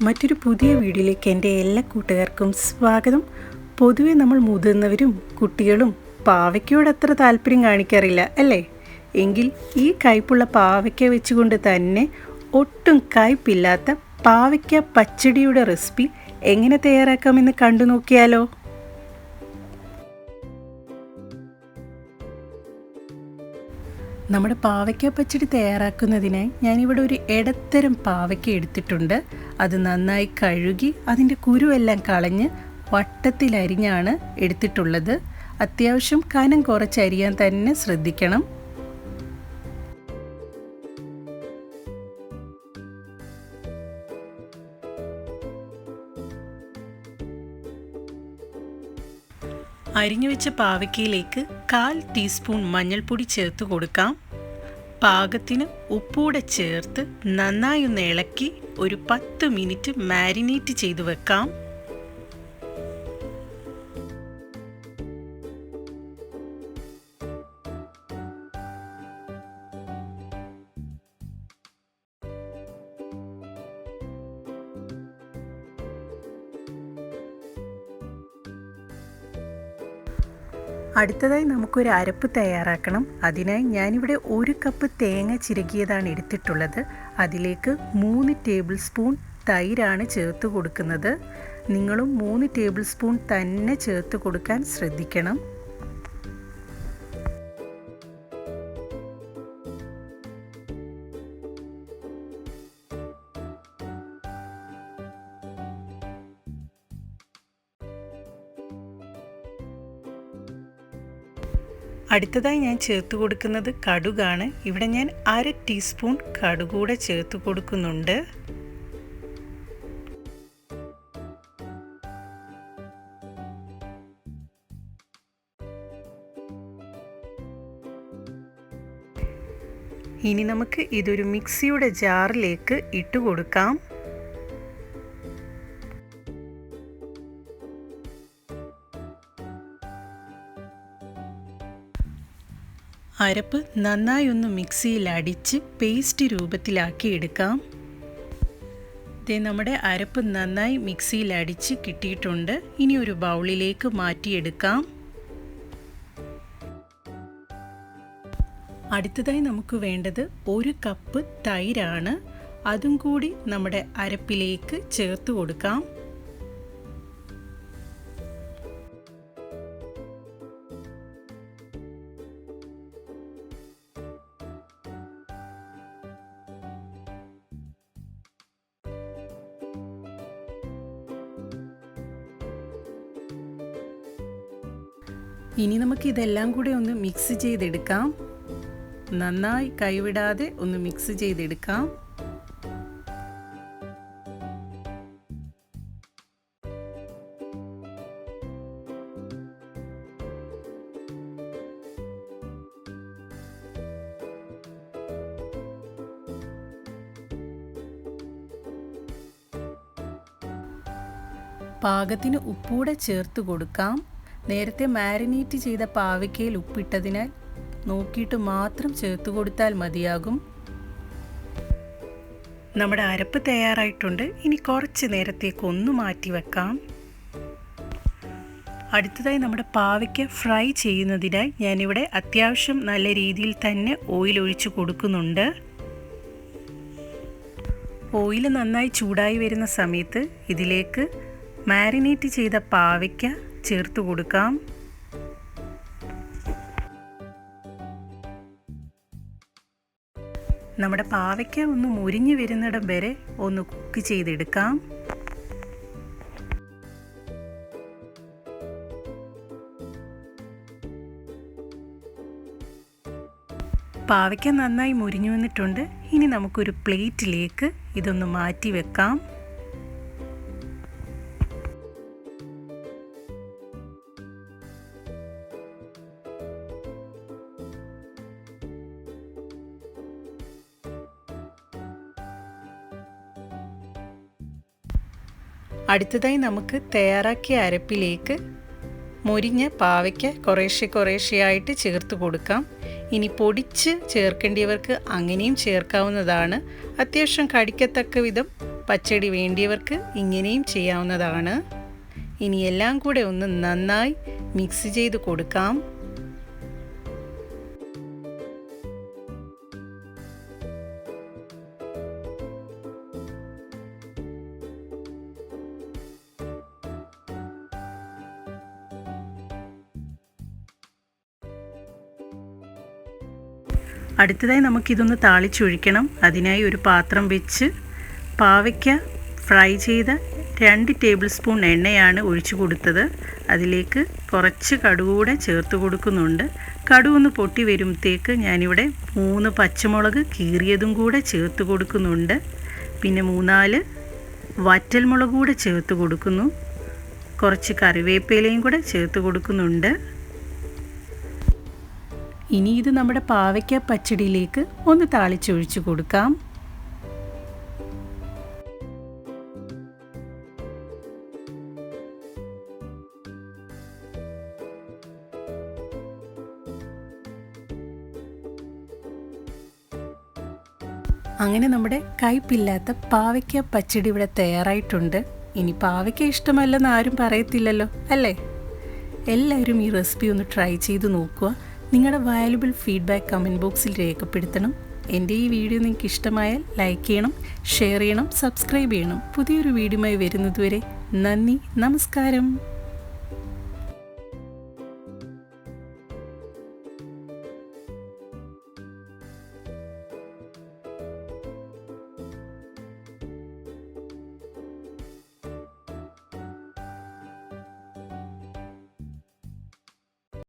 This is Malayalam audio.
മറ്റൊരു പുതിയ വീഡിയോയിലേക്ക് എൻ്റെ എല്ലാ കൂട്ടുകാർക്കും സ്വാഗതം. പൊതുവെ നമ്മൾ മുതിർന്നവരും കുട്ടികളും പാവയ്ക്കയോട് അത്ര താല്പര്യം കാണിക്കാറില്ല അല്ലേ? എങ്കിൽ ഈ കയ്പുള്ള പാവയ്ക്ക വെച്ചുകൊണ്ട് തന്നെ ഒട്ടും കയ്പില്ലാത്ത പാവയ്ക്ക പച്ചടിയുടെ റെസിപ്പി എങ്ങനെ തയ്യാറാക്കാമെന്ന് കണ്ടു നോക്കിയാലോ? നമ്മുടെ പാവയ്ക്ക പച്ചടി തയ്യാറാക്കുന്നതിനായി ഞാനിവിടെ ഒരു ഇടത്തരം പാവയ്ക്ക എടുത്തിട്ടുണ്ട്. അത് നന്നായി കഴുകി അതിൻ്റെ കുരുവെല്ലാം കളഞ്ഞ് വട്ടത്തിലരിഞ്ഞാണ് എടുത്തിട്ടുള്ളത്. അത്യാവശ്യം കനം കുറച്ച് അരിയാൻ തന്നെ ശ്രദ്ധിക്കണം. അരിഞ്ഞു വെച്ച പാവയ്ക്കയിലേക്ക് 1/4 ടീസ്പൂൺ മഞ്ഞൾപ്പൊടി ചേർത്ത് കൊടുക്കാം. പാകത്തിന് ഉപ്പൂടെ ചേർത്ത് നന്നായി ഒന്ന് ഇളക്കി ഒരു 10 മിനിറ്റ് മാരിനേറ്റ് ചെയ്ത് വെക്കാം. അടുത്തതായി നമുക്കൊരു അരപ്പ് തയ്യാറാക്കണം. അതിനായി ഞാനിവിടെ 1 കപ്പ് തേങ്ങ ചിരകിയതാണ് എടുത്തിട്ടുള്ളത്. അതിലേക്ക് 3 ടേബിൾ സ്പൂൺ തൈരാണ് ചേർത്ത് കൊടുക്കുന്നത്. നിങ്ങളും 3 ടേബിൾ സ്പൂൺ തന്നെ ചേർത്ത് കൊടുക്കാൻ ശ്രദ്ധിക്കണം. അടുത്തതായി ഞാൻ ചേർത്ത് കൊടുക്കുന്നത് കടുകാണ്. ഇവിടെ ഞാൻ 1/2 ടീസ്പൂൺ കടുക് കൂടെ ചേർത്ത് കൊടുക്കുന്നുണ്ട്. ഇനി നമുക്ക് ഇതൊരു മിക്സിയുടെ ജാറിലേക്ക് ഇട്ട് കൊടുക്കാം. അരപ്പ് നന്നായി ഒന്ന് മിക്സിയിൽ അടിച്ച് പേസ്റ്റ് രൂപത്തിലാക്കി എടുക്കാം. നമ്മുടെ അരപ്പ് നന്നായി മിക്സിയിൽ അടിച്ച് കിട്ടിയിട്ടുണ്ട്. ഇനി ഒരു ബൗളിലേക്ക് മാറ്റിയെടുക്കാം. അടുത്തതായി നമുക്ക് വേണ്ടത് 1 കപ്പ് തൈരാണ്. അതും കൂടി നമ്മുടെ അരപ്പിലേക്ക് ചേർത്ത് കൊടുക്കാം. ഇനി നമുക്ക് ഇതെല്ലാം കൂടി ഒന്ന് മിക്സ് ചെയ്തെടുക്കാം. നന്നായി കൈവിടാതെ ഒന്ന് മിക്സ് ചെയ്തെടുക്കാം. പാകത്തിന് ഉപ്പൂടെ ചേർത്ത് കൊടുക്കാം. നേരത്തെ മാരിനേറ്റ് ചെയ്ത പാവയ്ക്കയിൽ ഉപ്പിട്ടതിനാൽ നോക്കിയിട്ട് മാത്രം ചേർത്ത് കൊടുത്താൽ മതിയാകും. നമ്മുടെ അരപ്പ് തയ്യാറായിട്ടുണ്ട്. ഇനി കുറച്ച് നേരത്തേക്ക് ഒന്ന് മാറ്റി വെക്കാം. അടുത്തതായി നമ്മുടെ പാവയ്ക്ക ഫ്രൈ ചെയ്യുന്നതിനായി ഞാനിവിടെ അത്യാവശ്യം നല്ല രീതിയിൽ തന്നെ ഓയിൽ ഒഴിച്ച് കൊടുക്കുന്നുണ്ട്. ഓയിൽ നന്നായി ചൂടായി വരുന്ന സമയത്ത് ഇതിലേക്ക് മാരിനേറ്റ് ചെയ്ത പാവയ്ക്ക ചേർത്ത് കൊടുക്കാം. നമ്മുടെ പാവയ്ക്ക ഒന്ന് മുരിഞ്ഞു വരുന്നിടം വരെ ഒന്ന് കുക്ക് ചെയ്തെടുക്കാം. പാവയ്ക്ക നന്നായി മുരിഞ്ഞു വന്നിട്ടുണ്ട്. ഇനി നമുക്കൊരു പ്ലേറ്റിലേക്ക് ഇതൊന്ന് മാറ്റി വെക്കാം. അടുത്തതായി നമുക്ക് തയ്യാറാക്കിയ അരപ്പിലേക്ക് മൊരിഞ്ഞ പാവയ്ക്ക കുറേശ്ശെയായിട്ട് ചേർത്ത് കൊടുക്കാം. ഇനി പൊടിച്ച് ചേർക്കേണ്ടിയവർക്ക് അങ്ങനെയും ചേർക്കാവുന്നതാണ്. അത്യാവശ്യം കടിക്കത്തക്ക വിധം പച്ചടി വേണ്ടിയവർക്ക് ഇങ്ങനെയും ചെയ്യാവുന്നതാണ്. ഇനി എല്ലാം കൂടെ ഒന്ന് നന്നായി മിക്സ് ചെയ്ത് കൊടുക്കാം. അടുത്തതായി നമുക്കിതൊന്ന് താളിച്ചൊഴിക്കണം. അതിനായി ഒരു പാത്രം വെച്ച് പാവയ്ക്ക ഫ്രൈ ചെയ്ത 2 ടേബിൾ സ്പൂൺ എണ്ണയാണ് ഒഴിച്ചു കൊടുത്തത്. അതിലേക്ക് കുറച്ച് കടുക് കൂടെ ചേർത്ത് കൊടുക്കുന്നുണ്ട്. കടുക് ഒന്ന് പൊട്ടി വരുമ്പോഴത്തേക്ക് ഞാനിവിടെ 3 പച്ചമുളക് കീറിയതും കൂടെ ചേർത്ത് കൊടുക്കുന്നുണ്ട്. പിന്നെ 3-4 വറ്റൽമുളക് കൂടെ ചേർത്ത് കൊടുക്കുന്നു. കുറച്ച് കറിവേപ്പിലയും കൂടെ ചേർത്ത് കൊടുക്കുന്നുണ്ട്. ഇനി ഇത് നമ്മുടെ പാവയ്ക്ക പച്ചടിയിലേക്ക് ഒന്ന് താളിച്ചൊഴിച്ച് കൊടുക്കാം. അങ്ങനെ നമ്മുടെ കയ്പില്ലാത്ത പാവയ്ക്ക പച്ചടി ഇവിടെ തയ്യാറായിട്ടുണ്ട്. ഇനി പാവയ്ക്ക ഇഷ്ടമല്ലെന്ന് ആരും പറയത്തില്ലല്ലോ, അല്ലേ? എല്ലാവരും ഈ റെസിപ്പി ഒന്ന് ട്രൈ ചെയ്ത് നോക്കുക. നിങ്ങളുടെ വാല്യുബിൾ ഫീഡ്ബാക്ക് കമൻറ്റ് ബോക്സിൽ രേഖപ്പെടുത്തണം. എൻ്റെ ഈ വീഡിയോ നിങ്ങൾക്ക് ഇഷ്ടമായാൽ ലൈക്ക് ചെയ്യണം, ഷെയർ ചെയ്യണം, സബ്സ്ക്രൈബ് ചെയ്യണം. പുതിയൊരു വീഡിയോയുമായി വരുന്നതുവരെ നന്ദി, നമസ്കാരം.